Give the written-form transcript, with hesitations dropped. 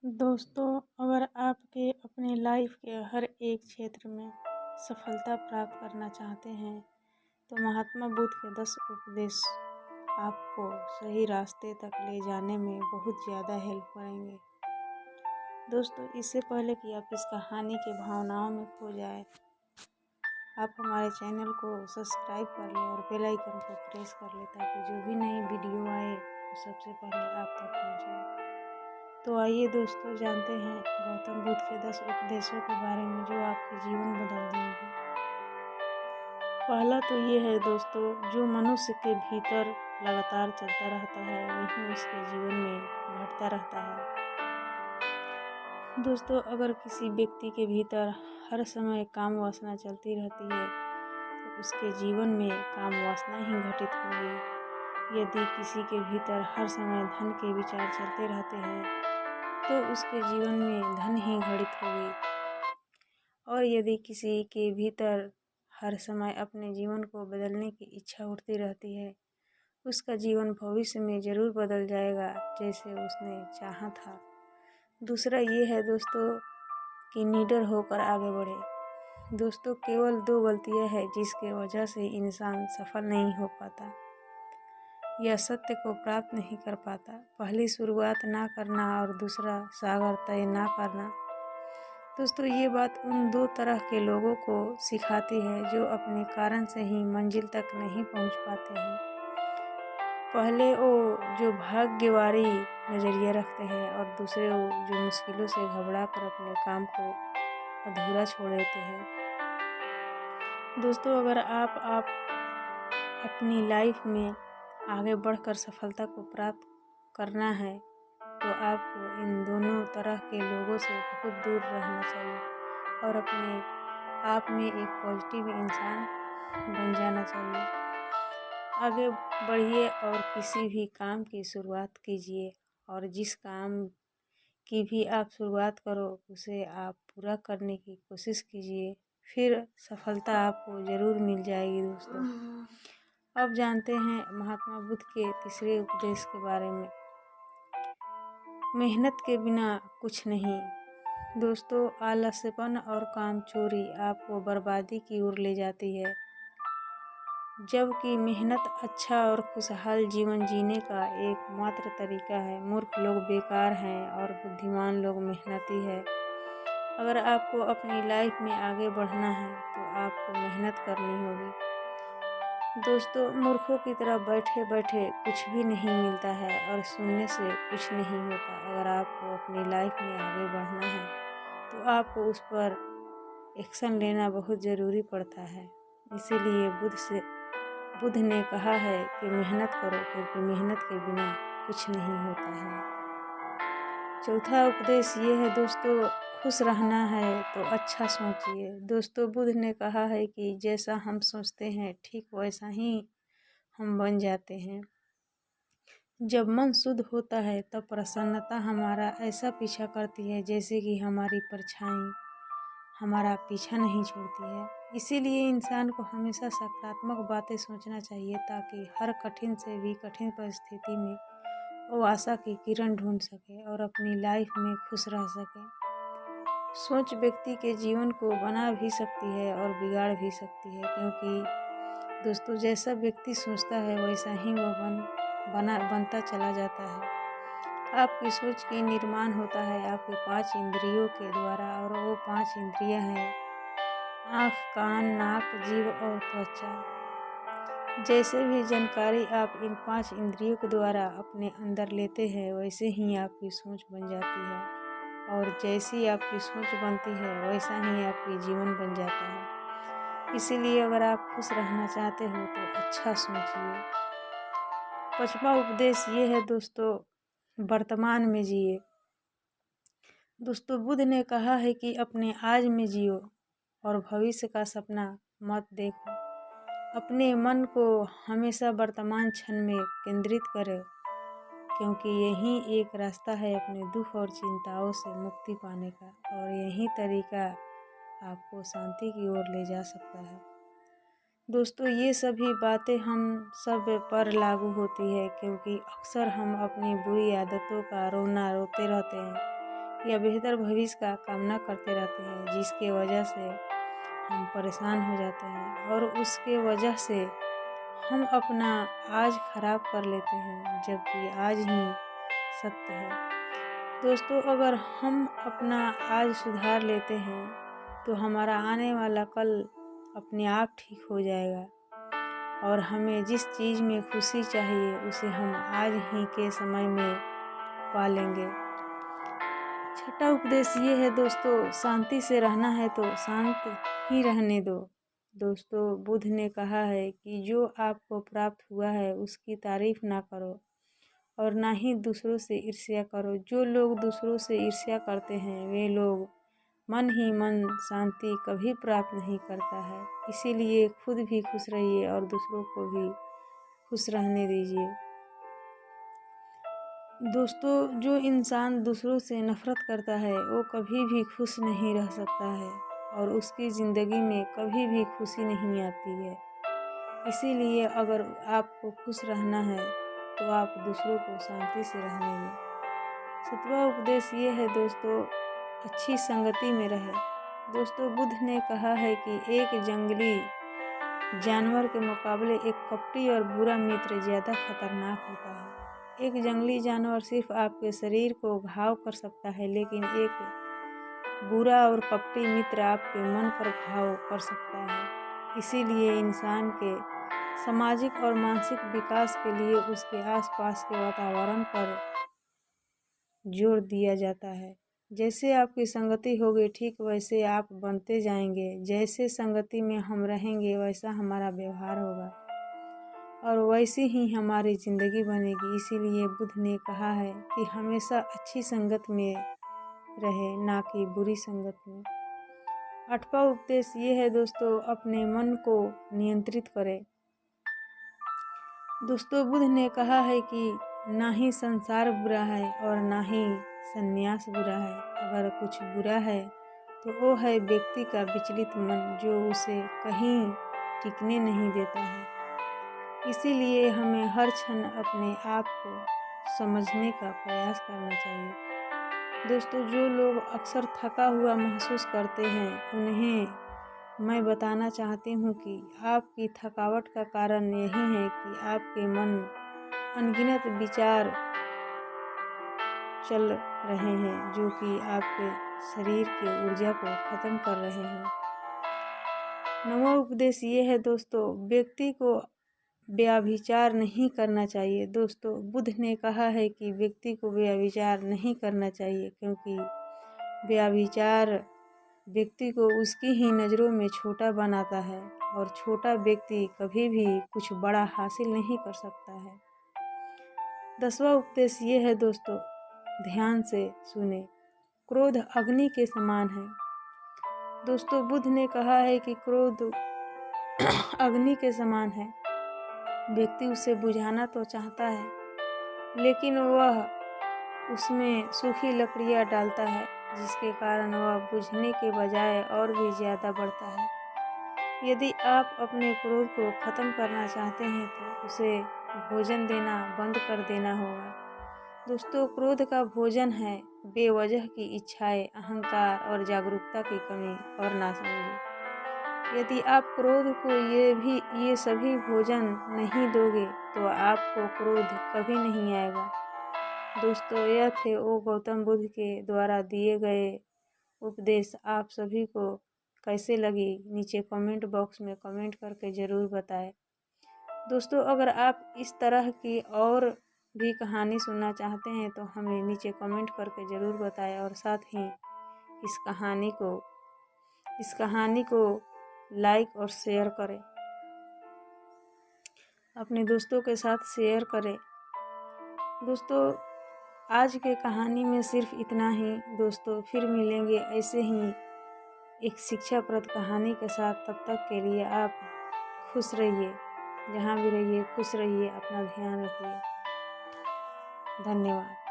दोस्तों, अगर आपके अपने लाइफ के हर एक क्षेत्र में सफलता प्राप्त करना चाहते हैं तो महात्मा बुद्ध के 10 उपदेश आपको सही रास्ते तक ले जाने में बहुत ज़्यादा हेल्प करेंगे। दोस्तों, इससे पहले कि आप इस कहानी की भावनाओं में खो जाए, आप हमारे चैनल को सब्सक्राइब कर लें और बेल आइकन को प्रेस कर लें ताकि जो भी नई वीडियो आए वो सबसे पहले आप तक पहुँचे। तो आइए दोस्तों, जानते हैं गौतम बुद्ध के 10 उपदेशों के बारे में जो आपके जीवन बदल देंगे। पहला तो ये है दोस्तों, जो मनुष्य के भीतर लगातार चलता रहता है वही उसके जीवन में घटता रहता है। दोस्तों, अगर किसी व्यक्ति के भीतर हर समय काम वासना चलती रहती है तो उसके जीवन में काम वासना ही घटित होगी। यदि किसी के भीतर हर समय धन के विचार चलते रहते हैं तो उसके जीवन में धन ही घटित होगी। और यदि किसी के भीतर हर समय अपने जीवन को बदलने की इच्छा उठती रहती है, उसका जीवन भविष्य में ज़रूर बदल जाएगा जैसे उसने चाहा था। दूसरा ये है दोस्तों कि निडर होकर आगे बढ़े। दोस्तों, केवल 2 गलतियां हैं जिसके वजह से इंसान सफल नहीं हो पाता या सत्य को प्राप्त नहीं कर पाता। पहली, शुरुआत ना करना और दूसरा, सागर तय ना करना। दोस्तों, ये बात उन 2 तरह के लोगों को सिखाती है जो अपने कारण से ही मंजिल तक नहीं पहुंच पाते हैं। पहले वो जो भाग्यवारी नज़रिया रखते हैं और दूसरे वो जो मुश्किलों से घबरा कर अपने काम को अधूरा छोड़ देते हैं। दोस्तों, अगर आप अपनी लाइफ में आगे बढ़कर सफलता को प्राप्त करना है तो आपको इन दोनों तरह के लोगों से बहुत दूर रहना चाहिए और अपने आप में एक पॉजिटिव इंसान बन जाना चाहिए। आगे बढ़िए और किसी भी काम की शुरुआत कीजिए और जिस काम की भी आप शुरुआत करो उसे आप पूरा करने की कोशिश कीजिए, फिर सफलता आपको ज़रूर मिल जाएगी। दोस्तों, अब जानते हैं महात्मा बुद्ध के तीसरे उपदेश के बारे में, मेहनत के बिना कुछ नहीं। दोस्तों, आलस्यपन और कामचोरी आपको बर्बादी की ओर ले जाती है, जबकि मेहनत अच्छा और खुशहाल जीवन जीने का एकमात्र तरीका है। मूर्ख लोग बेकार हैं और बुद्धिमान लोग मेहनती है। अगर आपको अपनी लाइफ में आगे बढ़ना है तो आपको मेहनत करनी होगी। दोस्तों, मूर्खों की तरह बैठे बैठे कुछ भी नहीं मिलता है और सुनने से कुछ नहीं होता। अगर आपको अपनी लाइफ में आगे बढ़ना है तो आपको उस पर एक्शन लेना बहुत ज़रूरी पड़ता है। इसीलिए बुद्ध ने कहा है कि मेहनत करो, क्योंकि मेहनत के बिना कुछ नहीं होता है। चौथा उपदेश ये है दोस्तों, खुश रहना है तो अच्छा सोचिए। दोस्तों, बुद्ध ने कहा है कि जैसा हम सोचते हैं ठीक वैसा ही हम बन जाते हैं। जब मन शुद्ध होता है तब प्रसन्नता हमारा ऐसा पीछा करती है जैसे कि हमारी परछाई हमारा पीछा नहीं छोड़ती है। इसीलिए इंसान को हमेशा सकारात्मक बातें सोचना चाहिए ताकि हर कठिन से भी कठिन परिस्थिति में वो आशा की किरण ढूंढ सके और अपनी लाइफ में खुश रह सके। सोच व्यक्ति के जीवन को बना भी सकती है और बिगाड़ भी सकती है, क्योंकि दोस्तों जैसा व्यक्ति सोचता है वैसा ही वो बनता चला जाता है। आपकी सोच की निर्माण होता है आपके 5 इंद्रियों के द्वारा, और वो 5 इंद्रियां हैं आँख, कान, नाक, जीभ और त्वचा। जैसे भी जानकारी आप इन 5 इंद्रियों के द्वारा अपने अंदर लेते हैं वैसे ही आपकी सोच बन जाती है, और जैसी आपकी सोच बनती है वैसा ही आपकी जीवन बन जाता है। इसीलिए अगर आप खुश रहना चाहते हो तो अच्छा सोचिए। 5वां उपदेश ये है दोस्तों, वर्तमान में जिए। दोस्तों, बुद्ध ने कहा है कि अपने आज में जियो और भविष्य का सपना मत देखो। अपने मन को हमेशा वर्तमान क्षण में केंद्रित करें, क्योंकि यही एक रास्ता है अपने दुख और चिंताओं से मुक्ति पाने का, और यही तरीका आपको शांति की ओर ले जा सकता है। दोस्तों, ये सभी बातें हम सब पर लागू होती है, क्योंकि अक्सर हम अपनी बुरी आदतों का रोना रोते रहते हैं, या बेहतर भविष्य का कामना करते रहते हैं, जिसके वजह से हम परेशान हो जाते हैं और उसके वजह से हम अपना आज खराब कर लेते हैं, जबकि आज ही सत्य है। दोस्तों, अगर हम अपना आज सुधार लेते हैं तो हमारा आने वाला कल अपने आप ठीक हो जाएगा और हमें जिस चीज़ में खुशी चाहिए उसे हम आज ही के समय में पा लेंगे। छठा उपदेश ये है दोस्तों, शांति से रहना है तो शांत ही रहने दो। दोस्तों, बुद्ध ने कहा है कि जो आपको प्राप्त हुआ है उसकी तारीफ ना करो और ना ही दूसरों से ईर्ष्या करो। जो लोग दूसरों से ईर्ष्या करते हैं वे लोग मन ही मन शांति कभी प्राप्त नहीं करता है। इसीलिए खुद भी खुश रहिए और दूसरों को भी खुश रहने दीजिए। दोस्तों, जो इंसान दूसरों से नफरत करता है वो कभी भी खुश नहीं रह सकता है और उसकी ज़िंदगी में कभी भी खुशी नहीं आती है। इसीलिए अगर आपको खुश रहना है तो आप दूसरों को शांति से रहने दें। सातवां उपदेश ये है दोस्तों, अच्छी संगति में रहे। दोस्तों, बुद्ध ने कहा है कि एक जंगली जानवर के मुकाबले एक कपटी और बुरा मित्र ज़्यादा खतरनाक होता है। एक जंगली जानवर सिर्फ आपके शरीर को घाव कर सकता है, लेकिन एक बुरा और कपटी मित्र आपके मन पर घाव कर सकता है। इसीलिए इंसान के सामाजिक और मानसिक विकास के लिए उसके आसपास के वातावरण पर जोर दिया जाता है। जैसे आपकी संगति होगी ठीक वैसे आप बनते जाएंगे। जैसे संगति में हम रहेंगे वैसा हमारा व्यवहार होगा और वैसी ही हमारी ज़िंदगी बनेगी। इसीलिए बुद्ध ने कहा है कि हमेशा अच्छी संगत में रहे, ना कि बुरी संगत में। आठवां उपदेश ये है दोस्तों, अपने मन को नियंत्रित करें। दोस्तों, बुद्ध ने कहा है कि ना ही संसार बुरा है और ना ही संन्यास बुरा है। अगर कुछ बुरा है तो वो है व्यक्ति का विचलित मन, जो उसे कहीं टिकने नहीं देता है। इसीलिए हमें हर क्षण अपने आप को समझने का प्रयास करना चाहिए। दोस्तों, जो लोग अक्सर थका हुआ महसूस करते हैं उन्हें मैं बताना चाहती हूँ कि आपकी थकावट का कारण यही है कि आपके मन अनगिनत विचार चल रहे हैं, जो कि आपके शरीर के ऊर्जा को खत्म कर रहे हैं। नौवां उपदेश ये है दोस्तों, व्यक्ति को व्यभिचार नहीं करना चाहिए। दोस्तों, बुद्ध ने कहा है कि व्यक्ति को व्यभिचार नहीं करना चाहिए, क्योंकि व्यभिचार व्यक्ति को उसकी ही नज़रों में छोटा बनाता है और छोटा व्यक्ति कभी भी कुछ बड़ा हासिल नहीं कर सकता है। 10वां उपदेश ये है दोस्तों, ध्यान से सुने। क्रोध अग्नि के समान है। दोस्तों, बुद्ध ने कहा है कि क्रोध अग्नि के समान है। व्यक्ति उसे बुझाना तो चाहता है, लेकिन वह उसमें सूखी लकड़ियाँ डालता है, जिसके कारण वह बुझने के बजाय और भी ज़्यादा बढ़ता है। यदि आप अपने क्रोध को ख़त्म करना चाहते हैं तो उसे भोजन देना बंद कर देना होगा। दोस्तों, क्रोध का भोजन है बेवजह की इच्छाएं, अहंकार और जागरूकता की कमी और नासमझी। यदि आप क्रोध को ये सभी भोजन नहीं दोगे तो आपको क्रोध कभी नहीं आएगा। दोस्तों, यह थे वो गौतम बुद्ध के द्वारा दिए गए उपदेश। आप सभी को कैसे लगी नीचे कमेंट बॉक्स में कमेंट करके ज़रूर बताएं। दोस्तों, अगर आप इस तरह की और भी कहानी सुनना चाहते हैं तो हमें नीचे कमेंट करके ज़रूर बताएं और साथ ही इस कहानी को लाइक और शेयर करें, अपने दोस्तों के साथ शेयर करें। दोस्तों, आज के कहानी में सिर्फ इतना ही। दोस्तों, फिर मिलेंगे ऐसे ही एक शिक्षाप्रद कहानी के साथ। तब तक के लिए आप खुश रहिए, जहाँ भी रहिए खुश रहिए, अपना ध्यान रखिए। धन्यवाद।